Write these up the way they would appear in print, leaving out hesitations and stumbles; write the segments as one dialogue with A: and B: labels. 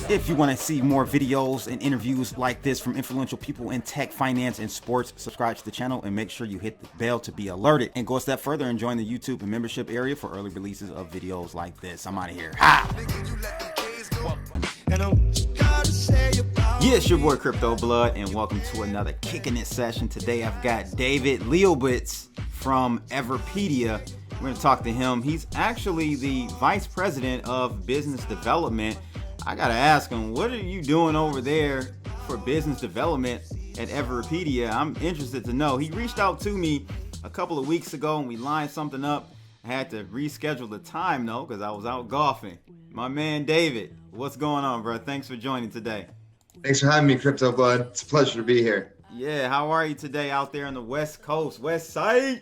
A: If you want to see more videos and interviews like this from influential people in tech, finance, and sports, subscribe to the channel and make sure you hit the bell to be alerted. And go a step further and join the YouTube and membership area for early releases of videos like this. I'm out of here. Ha! Yeah, it's your boy Crypto Blood, and welcome to another Kicking It session. Today I've got David Liebowitz from Everipedia. We're going to talk to him. He's actually the Vice President of Business Development. I got to ask him, what are you doing over there for business development at Everipedia? I'm interested to know. He reached out to me a couple of weeks ago and we lined something up. I had to reschedule the time though because I was out golfing. My man David, what's going on, bro? Thanks for joining today.
B: Thanks for having me, Crypto Blood. It's a pleasure to be here.
A: Yeah, how are you today out there on the West Coast, West Side?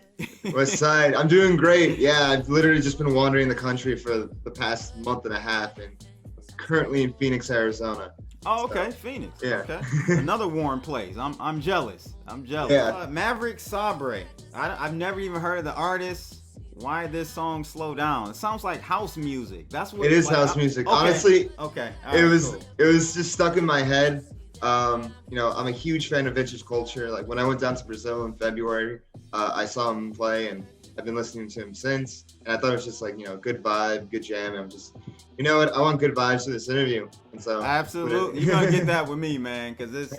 B: West Side, I'm doing great. Yeah, I've literally just been wandering the country for the past month and a half, and I'm currently in Phoenix, Arizona.
A: Oh, okay, so, Phoenix.
B: Yeah.
A: Okay, another warm place. I'm jealous.
B: Yeah.
A: Maverick Sabre. I've never even heard of the artist. Why this song Slow Down? It sounds like house music. That's what
B: it is. Like, house music. Okay. Honestly,
A: okay.
B: Right, it was just stuck in my head. You know, I'm a huge fan of vintage culture. Like when I went down to Brazil in February, I saw him play and I've been listening to him since. And I thought it was just like, you know, good vibe, good jam. I'm just, you know what? I want good vibes for this interview. And so
A: absolutely, you're gonna get that with me, man, because it's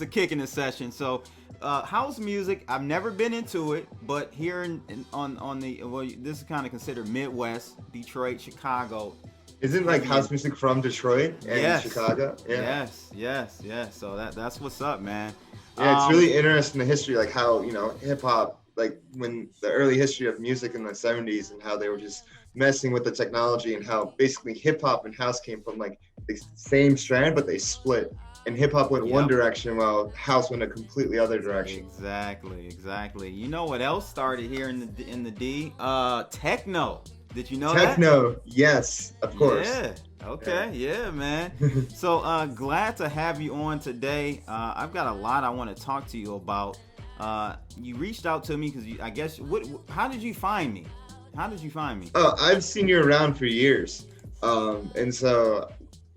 A: a kick in the session. So house music, I've never been into it, but here this is kind of considered Midwest, Detroit, Chicago.
B: Isn't like house music from Detroit and Chicago? Yeah.
A: Yes. So that's what's up, man.
B: Yeah, it's really interesting, the history, like how, you know, hip hop, like when the early history of music in the 70s and how they were just messing with the technology and how basically hip hop and house came from like the same strand, but they split. And hip hop went one direction while house went a completely other direction.
A: Exactly. You know what else started here in the D? Techno. Did you know
B: Techno, yes, of course.
A: Yeah, okay, yeah, man. So glad to have you on today. I've got a lot I want to talk to you about. You reached out to me because how did you find me? Oh,
B: I've seen you around for years. And so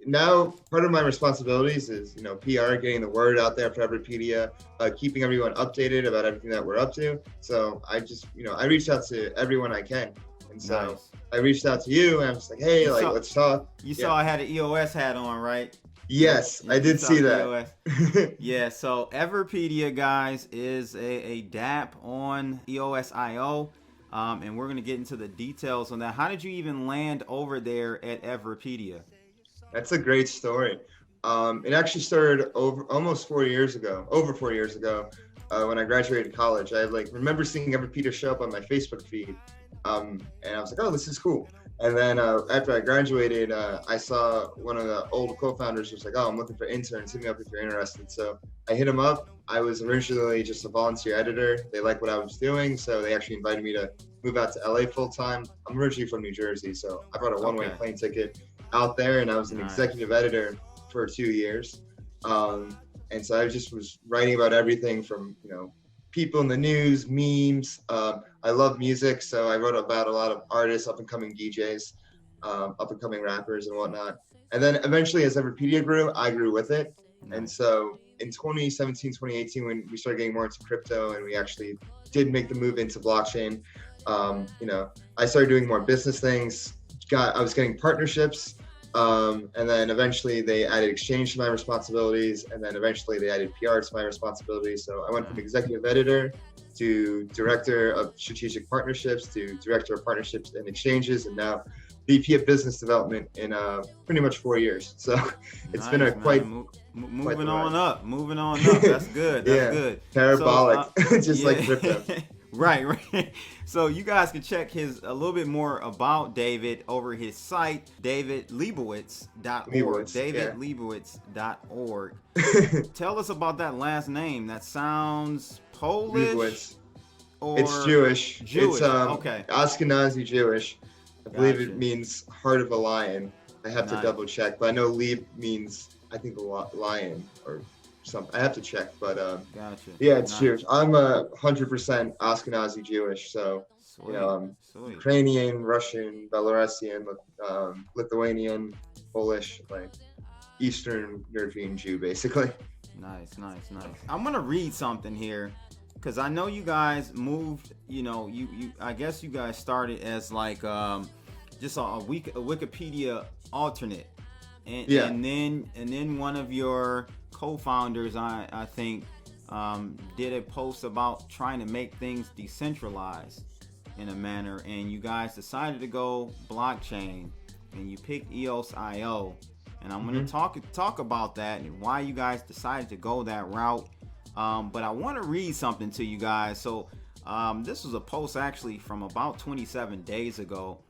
B: now part of my responsibilities is, you know, PR, getting the word out there for Everipedia, keeping everyone updated about everything that we're up to. So I just, you know, I reach out to everyone I can. And so nice. I reached out to you and I'm just like, hey, let's talk.
A: You saw I had an EOS hat on, right?
B: Yes, I did see that.
A: Yeah, so Everipedia, guys, is a DApp on EOS.io, and we're going to get into the details on that. How did you even land over there at Everipedia?
B: That's a great story. It actually started over 4 years ago, when I graduated college. I remember seeing Everipedia show up on my Facebook feed. And I was like, oh, this is cool. And then after I graduated, I saw one of the old co-founders was like, oh, I'm looking for interns. Hit me up if you're interested. So I hit him up. I was originally just a volunteer editor. They liked what I was doing. So they actually invited me to move out to LA full time. I'm originally from New Jersey. So I brought a one-way plane ticket out there and I was an executive editor for 2 years. And so I just was writing about everything from, you know, people in the news, memes. I love music, so I wrote about a lot of artists, up-and-coming DJs, up-and-coming rappers and whatnot. And then eventually as Everipedia grew, I grew with it. And so in 2017, 2018, when we started getting more into crypto and we actually did make the move into blockchain, you know, I started doing more business things. I was getting partnerships. And then eventually they added exchange to my responsibilities, and then eventually they added PR to my responsibilities. So I went from executive editor to director of strategic partnerships to director of partnerships and exchanges, and now VP of business development in pretty much 4 years. So it's been a quite
A: moving on up. That's good. That's good.
B: Parabolic, so, like crypto.
A: Right. So you guys can check a little bit more about David over his site, davidliebowitz.org. Davidliebowitz.org. Tell us about that last name. That sounds Polish.
B: Liebowitz. It's Jewish. It's
A: okay.
B: Ashkenazi Jewish. I believe it means heart of a lion. I have to double check, but I know Lieb means, I think, lion or something. I have to check, but yeah, it's Jewish. I'm 100% Ashkenazi Jewish, so you know, Ukrainian, Russian, Belarusian, Lithuanian, Polish, like Eastern European Jew, basically.
A: Nice. I'm gonna read something here, because I know you guys moved. You I guess you guys started as like just a Wikipedia alternate, and then one of your co-founders, I think, did a post about trying to make things decentralized in a manner, and you guys decided to go blockchain, and you picked EOS.io. And I'm going to talk about that and why you guys decided to go that route. But I want to read something to you guys. So this was a post actually from about 27 days ago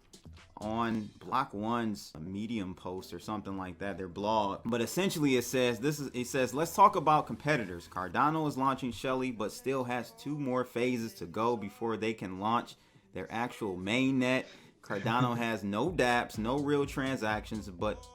A: on Block One's Medium post or something like that, their blog. But essentially it says, let's talk about competitors. Cardano is launching Shelly, but still has 2 more phases to go before they can launch their actual mainnet. Cardano has no dApps, no real transactions, but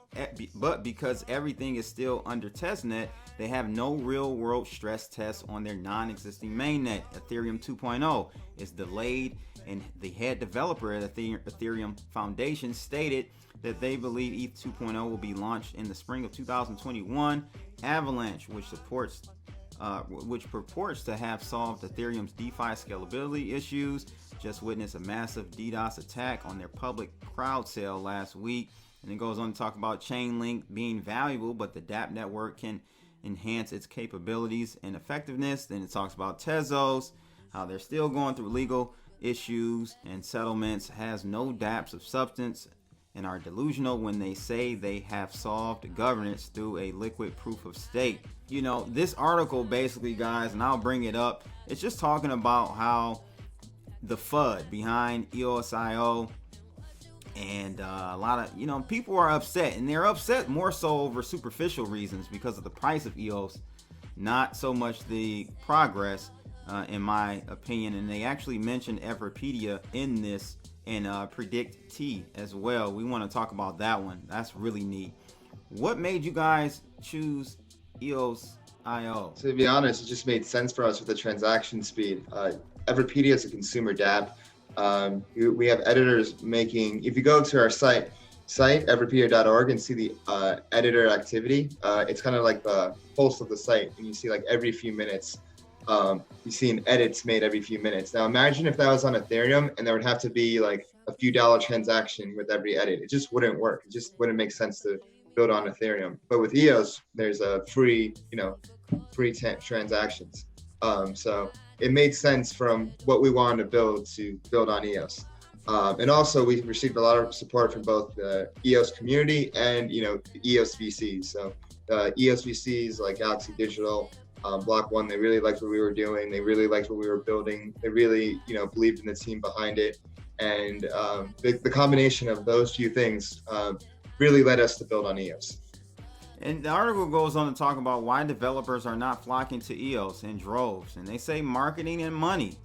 A: because everything is still under testnet, they have no real world stress tests on their non-existing mainnet. Ethereum 2.0 is delayed, and the head developer at Ethereum Foundation stated that they believe ETH 2.0 will be launched in the spring of 2021. Avalanche, which purports to have solved Ethereum's DeFi scalability issues, just witnessed a massive DDoS attack on their public crowd sale last week. And it goes on to talk about Chainlink being valuable, but the dApp network can enhance its capabilities and effectiveness. Then it talks about Tezos, how they're still going through legal issues and settlements, has no dApps of substance, and are delusional when they say they have solved governance through a liquid proof of stake. This article basically, guys, and I'll bring it up, it's just talking about how the FUD behind EOS.io, and a lot of people are upset, and they're upset more so over superficial reasons because of the price of EOS, not so much the progress, in my opinion. And they actually mentioned Everipedia in this, and Predict T as well. We want to talk about that one. That's really neat. What made you guys choose EOS.io?
B: To be honest, it just made sense for us with the transaction speed. Everipedia is a consumer dApp. We have editors making, if you go to our site everipedia.org, and see the editor activity, it's kind of like the pulse of the site, and you see like every few minutes, you see edits made every few minutes. Now imagine if that was on Ethereum, and there would have to be like a few dollar transaction with every edit. It just wouldn't work. It just wouldn't make sense to build on Ethereum. But with EOS, there's a free transactions. So it made sense from what we wanted to build on EOS. And also we received a lot of support from both the EOS community and, EOS VCs. So EOS VCs like Galaxy Digital, Block One, they really liked what we were doing. They really liked what we were building. They really, believed in the team behind it. And the combination of those few things really led us to build on EOS.
A: And the article goes on to talk about why developers are not flocking to EOS in droves. And they say marketing and money.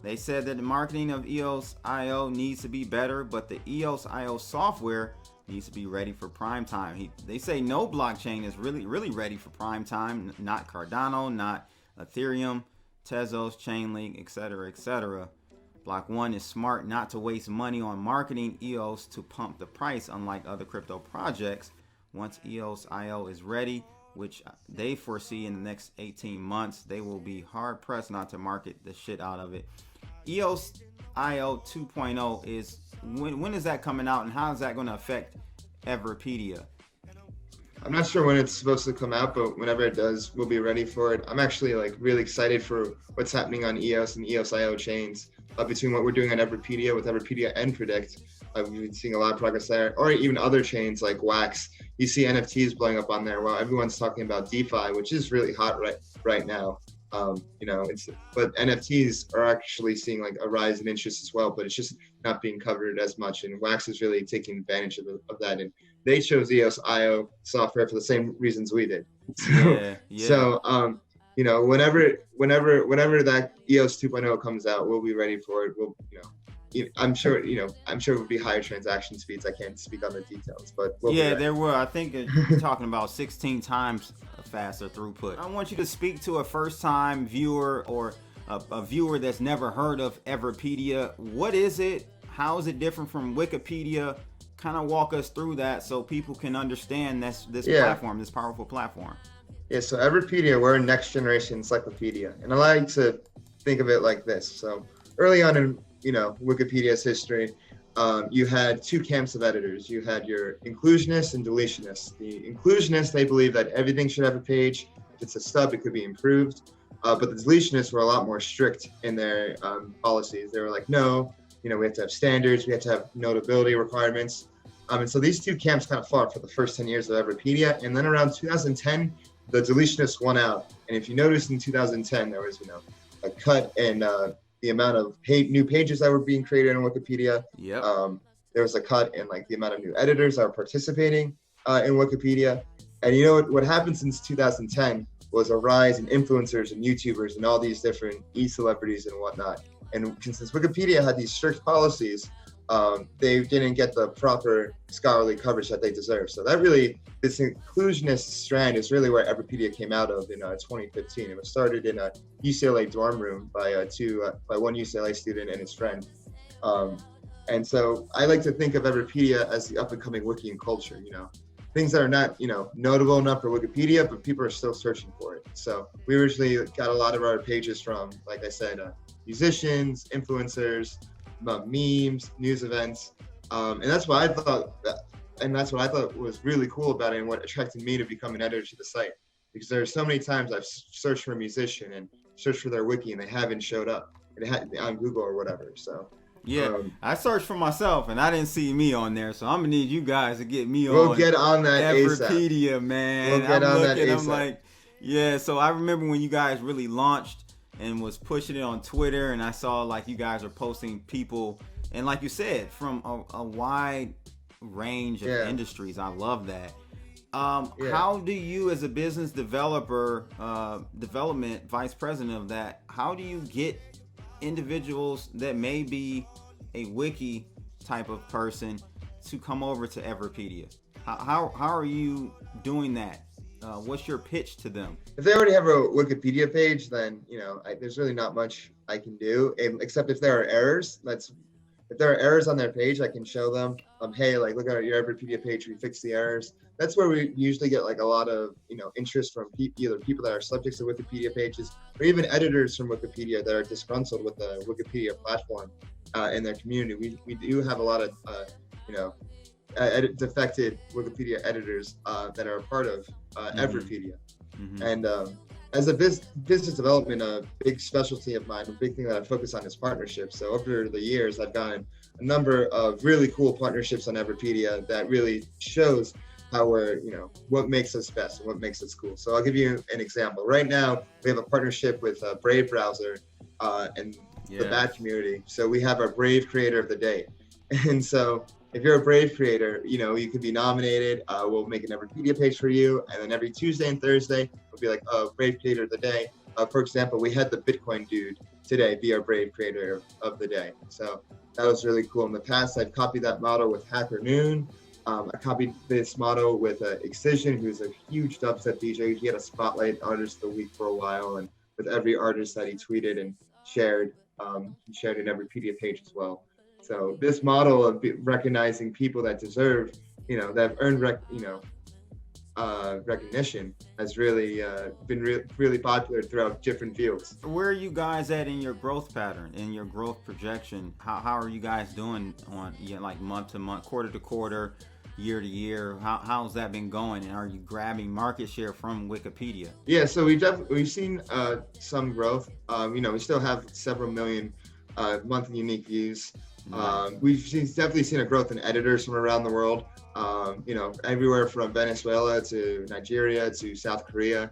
A: They said that the marketing of EOS.io needs to be better, but the EOS.io software needs to be ready for prime time. They say no blockchain is really ready for prime time. Not Cardano, not Ethereum, Tezos, Chainlink, etc. Block One is smart not to waste money on marketing EOS to pump the price, unlike other crypto projects. Once EOS.io is ready, which they foresee in the next 18 months, they will be hard pressed not to market the shit out of it. EOS.io 2.0 is, when is that coming out, and how is that going to affect Everipedia?
B: I'm not sure when it's supposed to come out, but whenever it does, we'll be ready for it. I'm actually really excited for what's happening on EOS and EOS.io chains. Between what we're doing on Everipedia with Everipedia and Predict, we've been seeing a lot of progress there, or even other chains like Wax. You see NFTs blowing up on there while everyone's talking about DeFi, which is really hot right now. But NFTs are actually seeing like a rise in interest as well, but it's just not being covered as much. And Wax is really taking advantage of that. And they chose EOS.io software for the same reasons we did. So whenever that EOS 2.0 comes out, we'll be ready for it. I'm sure it would be higher transaction speeds. I can't speak on the details, but
A: there were. I think you're talking about 16 times faster throughput. I want you to speak to a first-time viewer or a viewer that's never heard of Everipedia. What is it? How is it different from Wikipedia? kind of walk us through that so people can understand this platform, this powerful platform.
B: Yeah, so Everipedia, we're a next generation encyclopedia. And I like to think of it like this. So early on in, Wikipedia's history, you had two camps of editors. You had your inclusionists and deletionists. The inclusionists, they believe that everything should have a page. If it's a stub, it could be improved. But the deletionists were a lot more strict in their policies. They were like, no, we have to have standards. We have to have notability requirements. And so these two camps kind of fought for the first 10 years of Everipedia. And then around 2010, the deletionists won out. And if you notice in 2010, there was, a cut in the amount of new pages that were being created on Wikipedia.
A: Yep.
B: There was a cut in the amount of new editors that are participating in Wikipedia. And what happened since 2010 was a rise in influencers and YouTubers and all these different e-celebrities and whatnot. And since Wikipedia had these strict policies, they didn't get the proper scholarly coverage that they deserve. So this inclusionist strand is really where Everipedia came out of in 2015. It was started in a UCLA dorm room by one UCLA student and his friend. And so I like to think of Everipedia as the up and coming wiki and culture, things that are not, notable enough for Wikipedia, but people are still searching for it. So we originally got a lot of our pages from, like I said, musicians, influencers, memes, news events, and that's what I thought was really cool about it, and what attracted me to become an editor to the site. Because there are so many times I've searched for a musician and searched for their wiki, and they haven't showed up on Google or whatever. So
A: yeah, I searched for myself, and I didn't see me on there. So I'm gonna need you guys to get me
B: We'll
A: on.
B: get on that
A: Everipedia, man.
B: We'll get on that ASAP.
A: I'm like, yeah. So I remember when you guys really launched and was pushing it on Twitter, and I saw you guys are posting people, and like you said, from a wide range of industries. I love that. How do you, as a business developer, development vice president of that, how do you get individuals that may be a wiki type of person to come over to Everipedia? How are you doing that? What's your pitch to them?
B: If they already have a Wikipedia page, then there's really not much I can do, except if there are errors. If there are errors on their page, I can show them, hey, look at your Everipedia page, we fix the errors. That's where we usually get a lot of interest from either people that are subjects to Wikipedia pages, or even editors from Wikipedia that are disgruntled with the Wikipedia platform in their community. We do have a lot of defected Wikipedia editors that are a part of Everipedia. Mm-hmm. And as a business development, a big specialty of mine, a big thing that I focus on is partnerships. So over the years, I've gotten a number of really cool partnerships on Everipedia that really shows how we're, what makes us best and what makes us cool. So I'll give you an example. Right now, we have a partnership with Brave Browser and the Bat community. So we have our Brave Creator of the Day. And so if you're a Brave creator, you could be nominated. We'll make an Everipedia page for you. And then every Tuesday and Thursday, we'll be like, Brave Creator of the Day. For example, we had the Bitcoin dude today be our Brave Creator of the Day. So that was really cool. In the past, I've copied that model with Hacker Noon. I copied this model with Excision, who's a huge dubstep DJ. He had a Spotlight Artist of the Week for a while. And with every artist that he tweeted and shared, he shared an Everipedia page as well. So this model of recognizing people that deserve, that have earned, recognition has really been really popular throughout different fields.
A: Where are you guys at in your growth pattern, in your growth projection? How are you guys doing on month to month, quarter to quarter, year to year? How's that been going? And are you grabbing market share from Wikipedia?
B: Yeah, so we've seen some growth. We still have several million monthly unique views. We've definitely seen a growth in editors from around the world, everywhere from Venezuela to Nigeria to South Korea.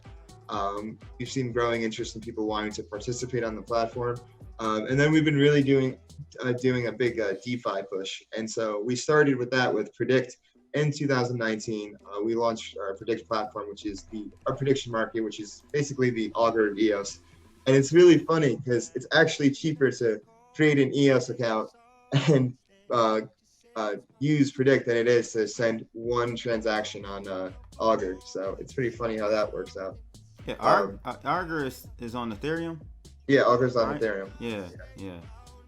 B: We've seen growing interest in people wanting to participate on the platform. And then we've been really doing a big DeFi push. And so we started with that with Predict in 2019. We launched our Predict platform, which is our prediction market, which is basically the Augur of EOS. And it's really funny because it's actually cheaper to create an EOS account and use Predict than it is to send one transaction on Augur. So it's pretty funny how that works out.
A: Yeah, Augur is on Ethereum?
B: Yeah, Augur's on
A: right?
B: Ethereum.
A: Yeah.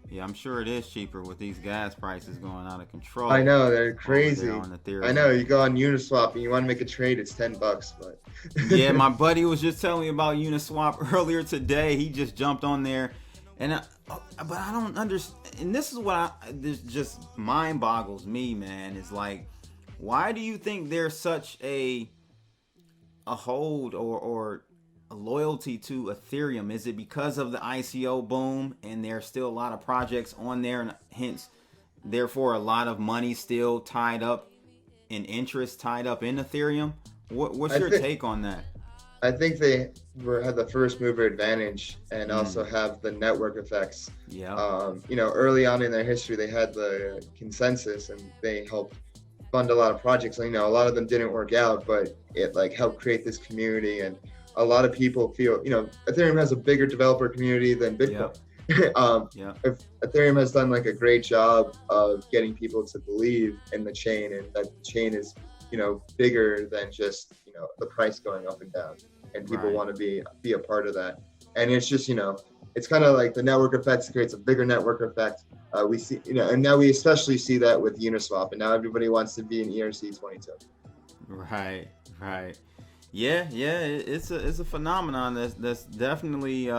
A: Yeah, I'm sure it is cheaper with these gas prices going out of control.
B: I know, they're
A: over
B: crazy.
A: there on Ethereum.
B: I know, you go on Uniswap and you want to make a trade, it's $10, but
A: Yeah, my buddy was just telling me about Uniswap earlier today. He just jumped on there, and but I don't understand. And this is what this just mind boggles me, man. Is like, why do you think there's such a hold or a loyalty to Ethereum? Is it because of the ICO boom and there's still a lot of projects on there, and hence, therefore, a lot of money still tied up and interest tied up in Ethereum? What's your take on that?
B: I think they had the first mover advantage and also have the network effects.
A: Yeah.
B: Early on in their history, they had the consensus and they helped fund a lot of projects. A lot of them didn't work out, but it like helped create this community, and a lot of people feel, Ethereum has a bigger developer community than Bitcoin. If Ethereum has done like a great job of getting people to believe in the chain, and that the chain is, bigger than just, the price going up and down, and people want to be a part of that. And it's just, it's kind of like the network effect creates a bigger network effect. We see, and now we especially see that with Uniswap, and now everybody wants to be in ERC22.
A: Right. Yeah, it's a phenomenon that's definitely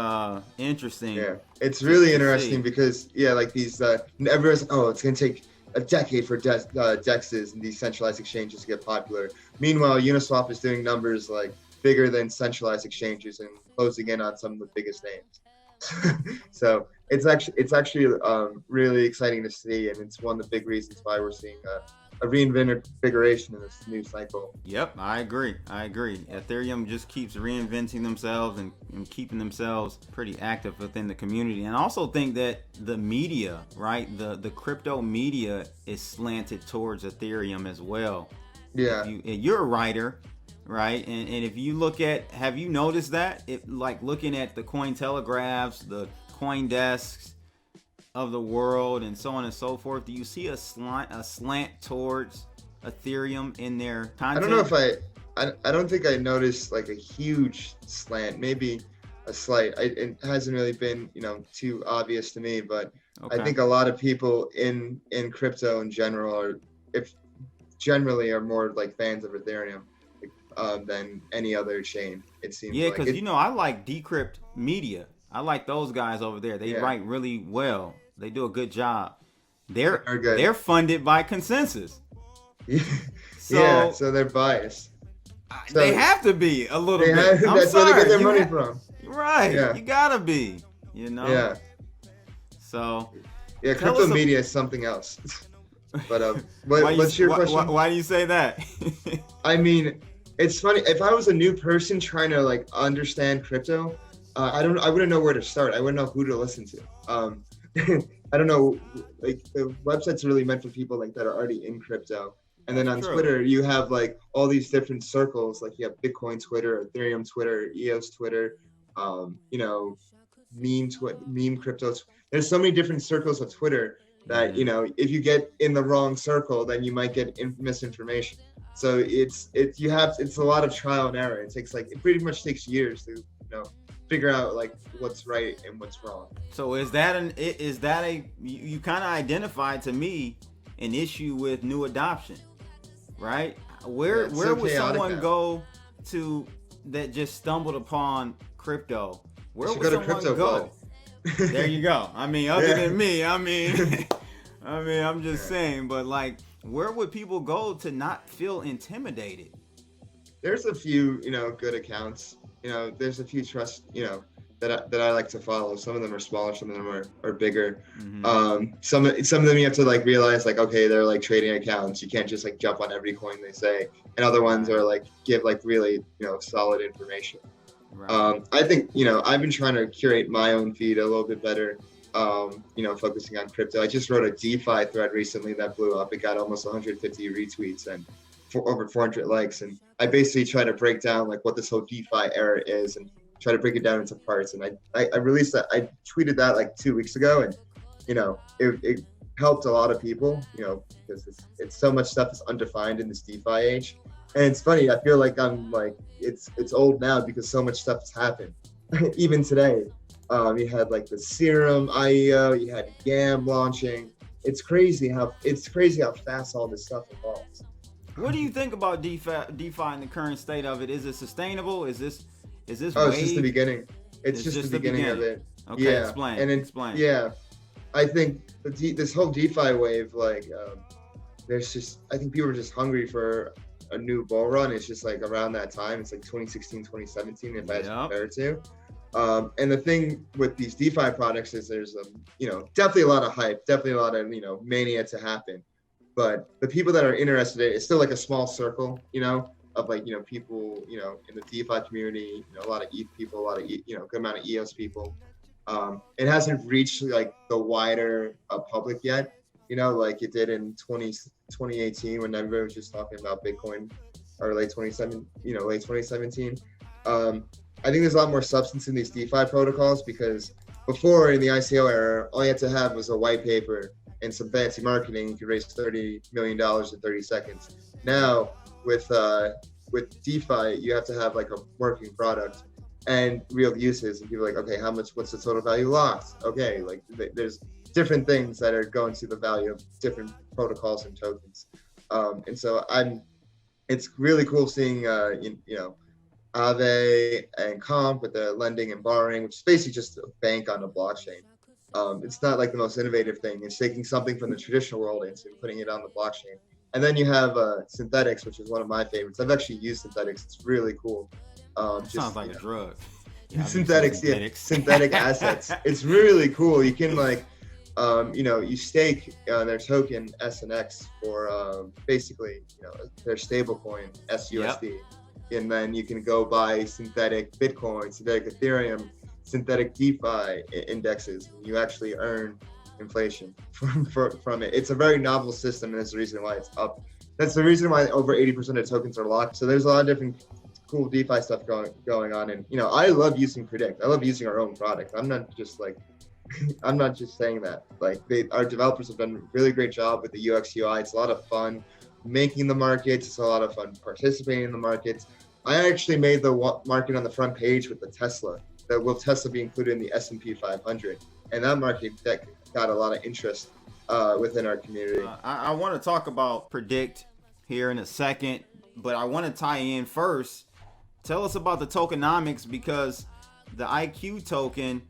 A: interesting.
B: Yeah, it's really interesting because like these everyone's it's gonna take a decade for DEXs and decentralized exchanges to get popular. Meanwhile, Uniswap is doing numbers like bigger than centralized exchanges and closing in on some of the biggest names. So it's actually really exciting to see, and it's one of the big reasons why we're seeing a reinvigoration in this new cycle.
A: Yep, I agree. Ethereum just keeps reinventing themselves and keeping themselves pretty active within the community. And I also think that the media, right, the crypto media is slanted towards Ethereum as well.
B: Yeah.
A: You're a writer, right? And if you look at, have you noticed that? Like looking at the Cointelegraphs, the CoinDesks of the world, and so on and so forth, do you see a slant towards Ethereum in their content?
B: I don't know I don't think I noticed like a huge slant, maybe a slight. It hasn't really been too obvious to me, but I think a lot of people in crypto in general are more like fans of Ethereum than any other chain, it seems.
A: Yeah, because I like Decrypt Media. I like those guys over there. They write really well. They do a good job. They're funded by consensus.
B: So they're biased.
A: They have to be a little bit.
B: That's where they get their money from.
A: Right. Yeah. You gotta be.
B: Yeah.
A: So.
B: Yeah, crypto media is something else. But what's your question?
A: Why do you say that?
B: I mean, it's funny. If I was a new person trying to like understand crypto, I wouldn't know where to start. I wouldn't know who to listen to. I don't know, like the website's really meant for people like that are already in crypto. And then on Twitter, you have like all these different circles. Like you have Bitcoin Twitter, Ethereum Twitter, EOS Twitter, meme crypto. There's so many different circles of Twitter that, if you get in the wrong circle, then you might get misinformation. So it's a lot of trial and error. It pretty much takes years to, figure out like what's right and what's wrong.
A: So is that you kind of identified to me an issue with new adoption, right? Where would someone go to that just stumbled upon crypto? Where would someone go? There you go. I mean, other than me, I'm just saying, but like, where would people go to not feel intimidated?
B: There's a few, good accounts. There's a few trust, that I like to follow. Some of them are smaller, some of them are bigger. Mm-hmm. Some of them you have to like realize like, okay, they're like trading accounts. You can't just like jump on every coin they say. And other ones are like give like really, solid information. Right. I think, I've been trying to curate my own feed a little bit better. Focusing on crypto. I just wrote a DeFi thread recently that blew up. It got almost 150 retweets and over 400 likes, and I basically try to break down like what this whole DeFi era is and try to break it down into parts. And I released that. I tweeted that like 2 weeks ago, and it helped a lot of people, because it's so much stuff is undefined in this DeFi age. And it's funny, I feel like I'm like it's old now because so much stuff has happened even today. You had like the Serum IEO, you had GAM launching. It's crazy how fast all this stuff evolves.
A: What do you think about DeFi in the current state of it? Is it sustainable? Is this
B: Oh, it's just the beginning. It's just the beginning of it.
A: Okay,
B: yeah.
A: Explain.
B: Yeah, I think this whole DeFi wave, like, I think people are just hungry for a new bull run. It's just like around that time. It's like 2016, 2017, if I had to compare it to. And the thing with these DeFi products is there's definitely a lot of hype, definitely a lot of mania to happen. But the people that are interested in it, it's still like a small circle, of like people in the DeFi community, a lot of ETH people, a lot of good amount of EOS people. It hasn't reached like the wider public yet, like it did in 2018 when everybody was just talking about Bitcoin, or late 2017. I think there's a lot more substance in these DeFi protocols, because before, in the ICO era, all you had to have was a white paper and some fancy marketing. You could raise $30 million in 30 seconds. Now, with DeFi, you have to have like a working product and real uses. And people are like, okay, what's the total value locked? Okay, like there's different things that are going to the value of different protocols and tokens. And so it's really cool seeing, Aave and Comp with the lending and borrowing, which is basically just a bank on a blockchain. It's not like the most innovative thing. It's taking something from the traditional world and putting it on the blockchain. And then you have Synthetics, which is one of my favorites. I've actually used Synthetics. It's really cool.
A: Sounds like a drug.
B: Synthetics, synthetic assets. It's really cool. You can you stake their token SNX for basically their stablecoin SUSD. Yep. And then you can go buy synthetic Bitcoin, synthetic Ethereum, synthetic DeFi indexes. And you actually earn inflation from it. It's a very novel system, and that's the reason why it's up. That's the reason why over 80% of tokens are locked. So there's a lot of different cool DeFi stuff going on. And I love using Predict. I love using our own product. I'm not just saying that. Like our developers have done a really great job with the UX UI. It's a lot of fun making the markets. It's a lot of fun participating in the markets. I actually made the market on the front page with the Tesla. That will Tesla be included in the S&P 500? And that market that got a lot of interest within our community.
A: I want to talk about Predict here in a second, but I want to tie in first. Tell us about the tokenomics, because the IQ token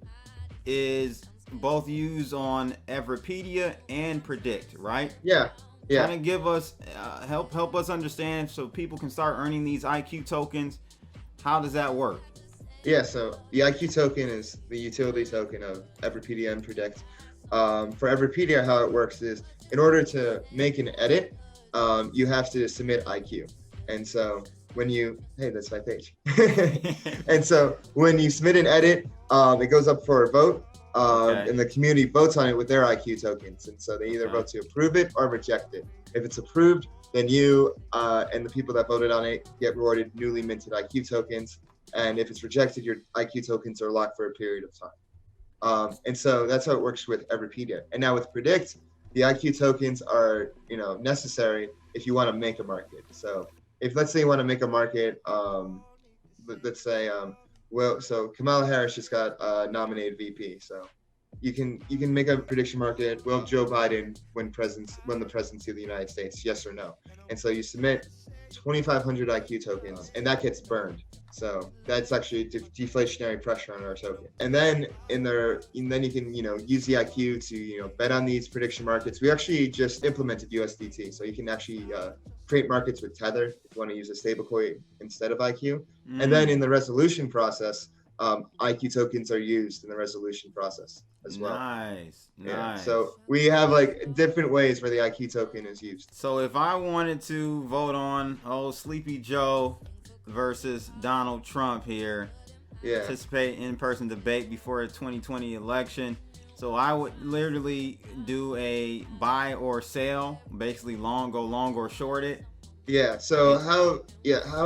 A: is both used on Everipedia and Predict, right?
B: Yeah.
A: Kind of give us help us understand, so people can start earning these IQ tokens. How does that work?
B: Yeah, so the IQ token is the utility token of Everipedia and Predict. For Everipedia, how it works is, in order to make an edit, you have to submit IQ. And so that's my page. And so when you submit an edit, it goes up for a vote. And the community votes on it with their IQ tokens. And so they either vote to approve it or reject it. If it's approved, then you and the people that voted on it get rewarded newly minted IQ tokens. And if it's rejected, your IQ tokens are locked for a period of time. And so that's how it works with Everipedia. And now with Predict, the IQ tokens are necessary if you want to make a market. So if, let's say, you want to make a market, let's say, so Kamala Harris just got nominated VP. So you can make a prediction market. Will Joe Biden win the presidency of the United States? Yes or no? And so you submit 2,500 IQ tokens, and that gets burned. So that's actually deflationary pressure on our token. And then you can use the IQ to bet on these prediction markets. We actually just implemented USDT, so you can actually create markets with Tether if you want to use a stablecoin instead of IQ. And then in the resolution process, IQ tokens are used in the resolution process as well.
A: Nice.
B: So we have like different ways where the IQ token is used.
A: So if I wanted to vote on Sleepy Joe versus Donald Trump here, participate in in-person debate before the 2020 election, so I would literally do a buy or sell, basically go long or short it. Yeah. So how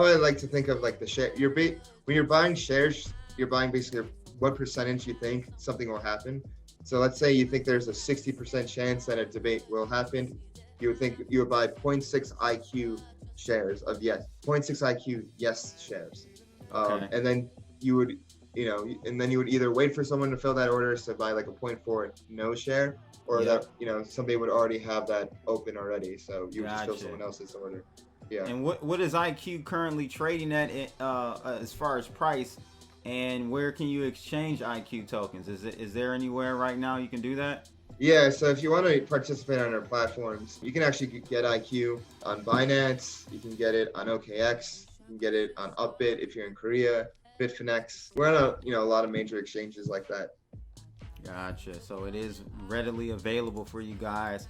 A: I like to think of like the share. When you're buying shares, you're buying basically what percentage you think something will happen. So let's say you think there's a 60% chance that a debate will happen. You would buy 0.6 IQ shares of yes, 0.6 IQ yes shares. And then you would
B: and then you would either wait for someone to fill that order to buy like a 0.4 no share, or that somebody would already have that open already, so you would just fill someone else's order. Yeah.
A: And what is IQ currently trading at as far as price, and where can you exchange IQ tokens? Is there anywhere right now you can do that?
B: Yeah, so if you want to participate on our platforms, you can actually get IQ on Binance, you can get it on OKX, you can get it on Upbit if you're in Korea, Bitfinex. We're on a lot of major exchanges like that.
A: Gotcha. So it is readily available for you guys.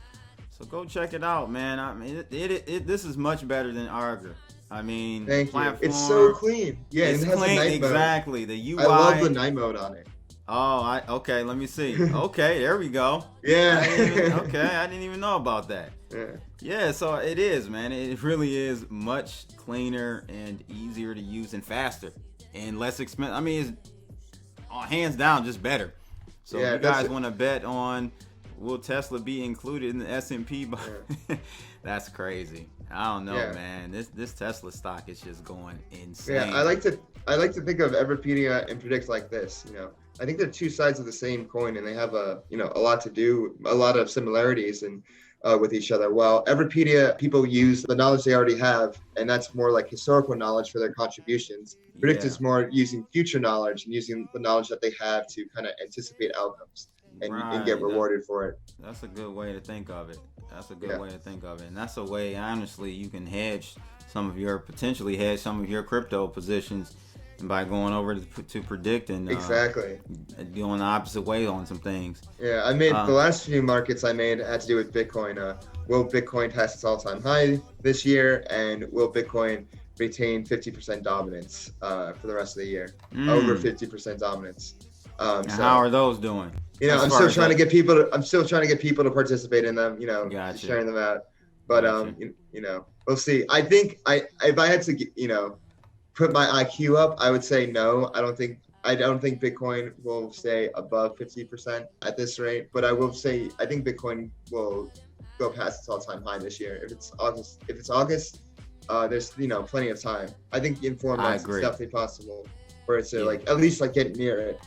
A: So go check it out, man. I mean, this is much better than Arger. I mean,
B: thank you. It's so clean. Yeah,
A: it's
B: it has
A: clean.
B: a night
A: exactly.
B: mode.
A: The UI.
B: I love the night mode on it.
A: Oh, okay. Let me see. Okay, there we go.
B: Yeah.
A: I didn't even know about that.
B: Yeah.
A: Yeah. So it is, man. It really is much cleaner and easier to use and faster and less expensive. I mean, it's hands down just better. So if you guys want to bet on will Tesla be included in the S&P? That's crazy. I don't know, man. This Tesla stock is just going insane.
B: Yeah, I like to think of Everipedia and predict like this. I think they're two sides of the same coin, and they have a lot to do, a lot of similarities and with each other. While Everipedia, people use the knowledge they already have, and that's more like historical knowledge for their contributions. Predict is more using future knowledge and using the knowledge that they have to kind of anticipate outcomes and get rewarded for it.
A: That's a good way to think of it. And that's a way, honestly, you can potentially hedge some of your crypto positions by going over to predict and
B: exactly
A: going the opposite way on some things.
B: Yeah, I made the last few markets I made had to do with Bitcoin. Will Bitcoin pass its all-time high this year, and will Bitcoin retain 50% dominance for the rest of the year? Over 50% dominance.
A: So, how are those doing?
B: I'm still trying to get people to participate in them.
A: Gotcha.
B: Sharing them out. But we'll see. I think if I had to put my IQ up, I would say no. I don't think Bitcoin will stay above 50% at this rate. But I will say I think Bitcoin will go past its all-time high this year. If it's August, there's plenty of time. I think in 4 months it's definitely possible for it to at least get near it.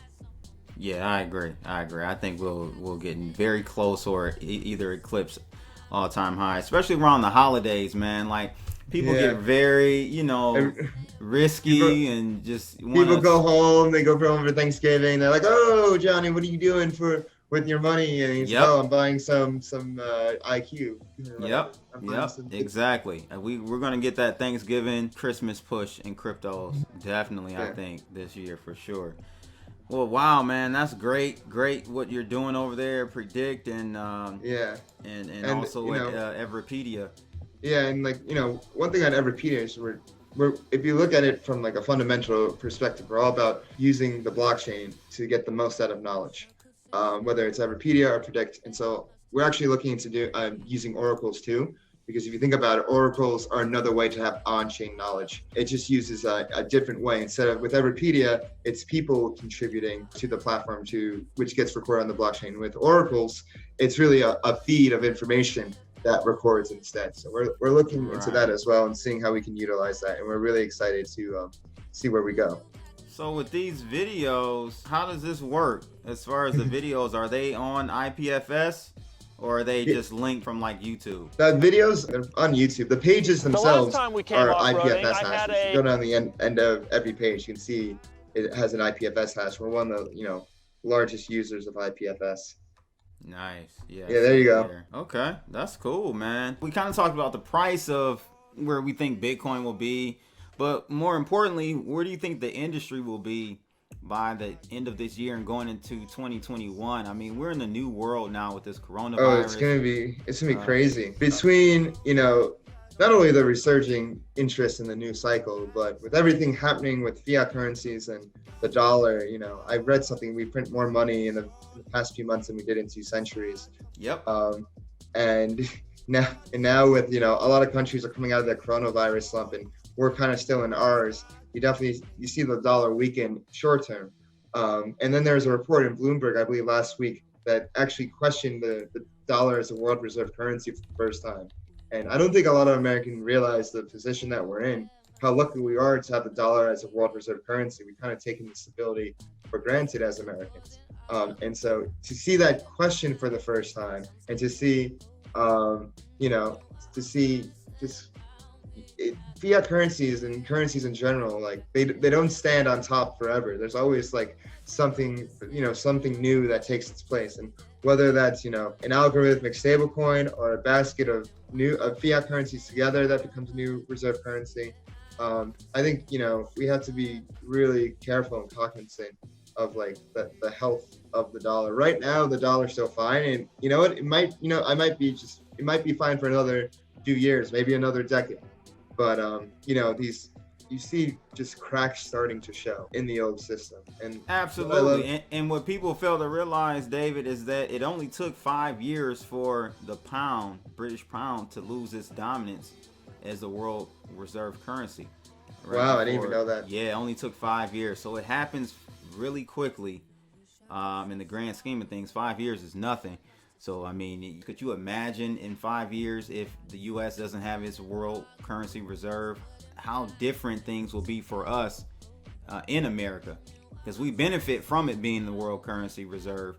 A: Yeah, I agree. I think we'll get very close or either eclipse all-time high, especially around the holidays, man. People get very, risky and just
B: people go home. They go home for Thanksgiving. They're like, "Oh, Johnny, what are you doing with your money?" And he's like, "Oh, I'm buying some IQ."
A: Exactly. We're gonna get that Thanksgiving Christmas push in cryptos, definitely. I think this year for sure. Well, wow, man, that's great what you're doing over there, Predict and and also at Everipedia.
B: Yeah, and one thing on Everipedia is we're if you look at it from a fundamental perspective, we're all about using the blockchain to get the most out of knowledge, whether it's Everipedia or Predict. And so we're actually looking into using oracles too, because if you think about it, oracles are another way to have on-chain knowledge. It just uses a different way. Instead of with Everipedia, it's people contributing to the platform which gets recorded on the blockchain. With oracles, it's really a feed of information that records instead. So we're looking into that as well and seeing how we can utilize that. And we're really excited to see where we go.
A: So with these videos, how does this work? As far as the videos, are they on IPFS? Or are they just linked from YouTube?
B: The videos are on YouTube. The pages themselves are IPFS hashes. If you go down the end of every page, you can see it has an IPFS hash. We're one of the largest users of IPFS.
A: Nice. Yeah,
B: there you go.
A: Okay, that's cool, man. We kind of talked about the price of where we think Bitcoin will be, but more importantly, where do you think the industry will be by the end of this year and going into 2021? I mean, we're in the new world now with this coronavirus.
B: Oh, it's gonna be crazy. Between not only the resurging interest in the new cycle, but with everything happening with fiat currencies and the dollar, I read something, we print more money in the past few months than we did in 2 centuries.
A: Yep.
B: And now with, a lot of countries are coming out of the coronavirus slump, and we're kind of still in ours. You see the dollar weaken short term. And then there was a report in Bloomberg, I believe last week, that actually questioned the dollar as a world reserve currency for the first time. And I don't think a lot of Americans realize the position that we're in, how lucky we are to have the dollar as a world reserve currency. We kind of taken the stability for granted as Americans. And so to see that question for the first time, and to see, just fiat currencies and currencies in general, like they don't stand on top forever. There's always like something new that takes its place. And whether that's, an algorithmic stablecoin or a basket of fiat currencies together that becomes a new reserve currency, I think, we have to be really careful and cognizant of like the health of the dollar. Right now, the dollar's still fine, and it might be fine for another few years, maybe another decade. But you see just cracks starting to show in the old system. And
A: absolutely. And what people fail to realize, David, is that it only took 5 years for the British pound, to lose its dominance as the world reserve currency.
B: Right? Wow, I didn't even know that.
A: Yeah, it only took 5 years. So it happens really quickly. In the grand scheme of things, 5 years is nothing. So, I mean, could you imagine in 5 years if the U.S. doesn't have its world currency reserve, how different things will be for us in America? Because we benefit from it being the world currency reserve.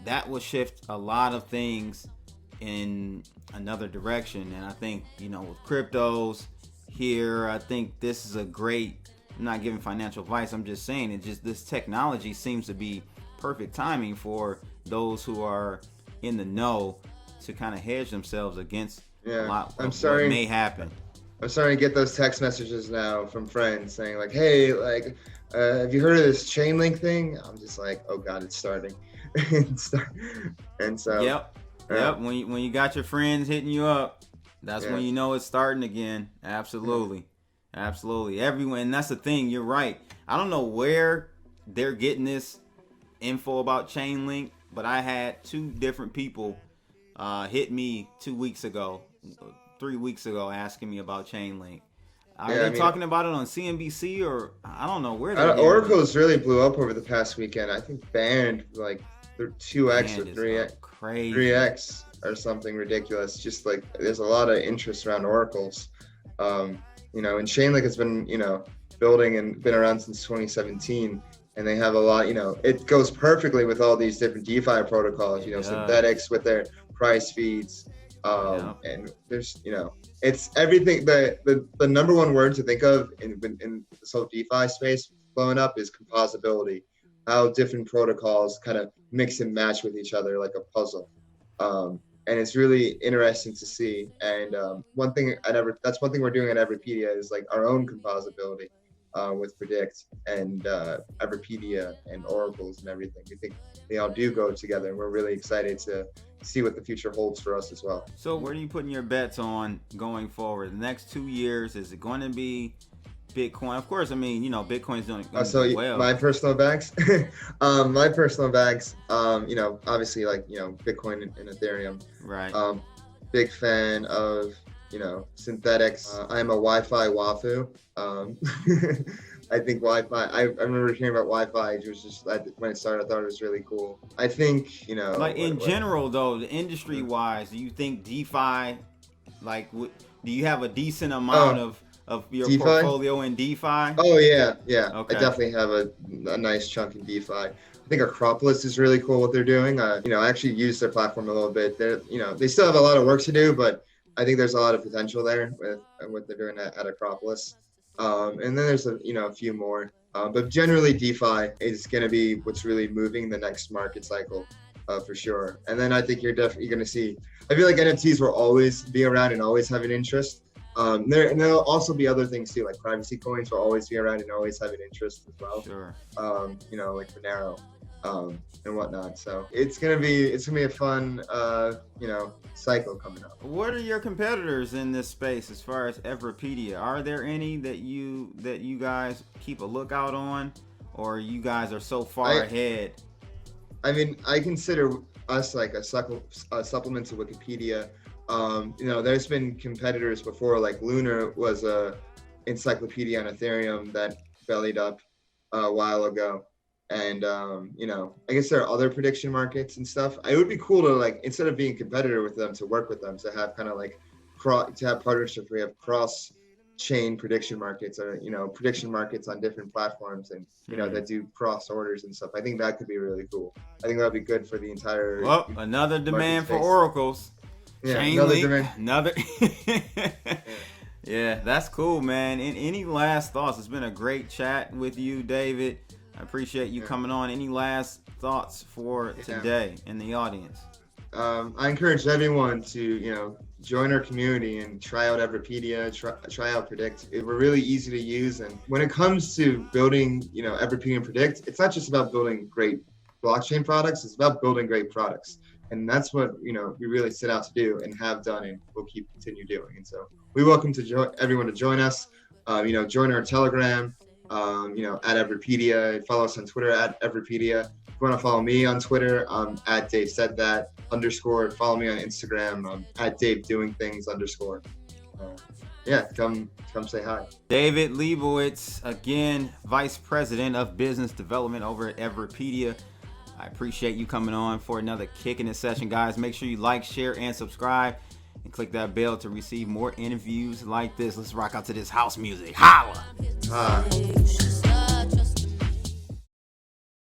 A: That will shift a lot of things in another direction. And I think, with cryptos here, I think this is a great, I'm not giving financial advice, I'm just saying this technology seems to be perfect timing for those who are in the know to kind of hedge themselves against a lot of what may happen.
B: I'm starting to get those text messages now from friends saying like, hey, like, have you heard of this Chainlink thing? I'm just like, oh God, it's starting. And so.
A: Yep. When you got your friends hitting you up, that's when you know it's starting again. Absolutely. Everyone. And that's the thing. You're right. I don't know where they're getting this info about Chainlink, but I had 2 different people hit me 3 weeks ago asking me about Chainlink. Are they talking about it on CNBC or I don't know where they're
B: Oracle's really blew up over the past weekend. I think banned like 2x or 3x or something ridiculous. Just like there's a lot of interest around Oracles. And Chainlink has been, building and been around since 2017. And they have a lot, it goes perfectly with all these different DeFi protocols, synthetics with their price feeds. And there's, it's everything. The number one word to think of in this whole DeFi space blowing up is composability. How different protocols kind of mix and match with each other like a puzzle. And it's really interesting to see. And that's one thing we're doing at Everipedia is like our own composability. With Predict and Everipedia and Oracles and everything. We think they all do go together, and we're really excited to see what the future holds for us as well.
A: So where are you putting your bets on going forward? The next 2 years, is it going to be Bitcoin? Of course, I mean, Bitcoin's doing well.
B: My personal bags? Obviously like, Bitcoin and Ethereum.
A: Right.
B: Big fan of synthetics. I'm a Wi-Fi wafu. I think Wi-Fi, I remember hearing about Wi-Fi, it was just, when it started, I thought it was really cool. I think,
A: general though, industry wise, do you think DeFi, do you have a decent amount of your DeFi? Portfolio in DeFi?
B: Oh yeah. Okay. I definitely have a nice chunk in DeFi. I think Acropolis is really cool what they're doing. I actually used their platform a little bit. They still have a lot of work to do, but I think there's a lot of potential there with what they're doing at Acropolis. And then there's a few more. But generally DeFi is going to be what's really moving the next market cycle for sure. And then I think you're definitely going to see, I feel like NFTs will always be around and always have an interest. And there'll also be other things too, like privacy coins will always be around and always have an interest as well.
A: Sure.
B: Like Monero. And whatnot. So it's gonna be a fun cycle coming up.
A: What are your competitors in this space as far as Everipedia? Are there any that you guys keep a lookout on, or you guys are so far ahead?
B: I mean, I consider us like a supplement to Wikipedia. There's been competitors before, like Lunar was a encyclopedia on Ethereum that bellied up a while ago. And, I guess there are other prediction markets and stuff. It would be cool to, like, instead of being a competitor with them, to work with them, to have kind of like to have partnerships where we have cross chain prediction markets, or prediction markets on different platforms, and that do cross orders and stuff. I think that could be really cool. I think that would be good for the entire.
A: Well, another demand for
B: space.
A: oracles.
B: Yeah,
A: Chainlink, another. Yeah, that's cool, man. And any last thoughts? It's been a great chat with you, David. I appreciate you coming on. Any last thoughts for today in the audience?
B: I encourage everyone to, join our community and try out Everipedia, try out Predict. We're really easy to use. And when it comes to building, Everipedia and Predict, it's not just about building great blockchain products, it's about building great products. And that's what, we really set out to do and have done, and we'll continue doing. And so we welcome everyone to join us, join our Telegram, at Everipedia, follow us on Twitter at Everipedia. If you want to follow me on Twitter, at Dave said that _ follow me on Instagram, at Dave doing things _ come say hi.
A: David Liebowitz, again, Vice President of Business Development over at Everipedia. I appreciate you coming on for another Kicking It session, guys. Make sure you like, share, and subscribe, and click that bell to receive more interviews like this. Let's rock out to this house music. Holla!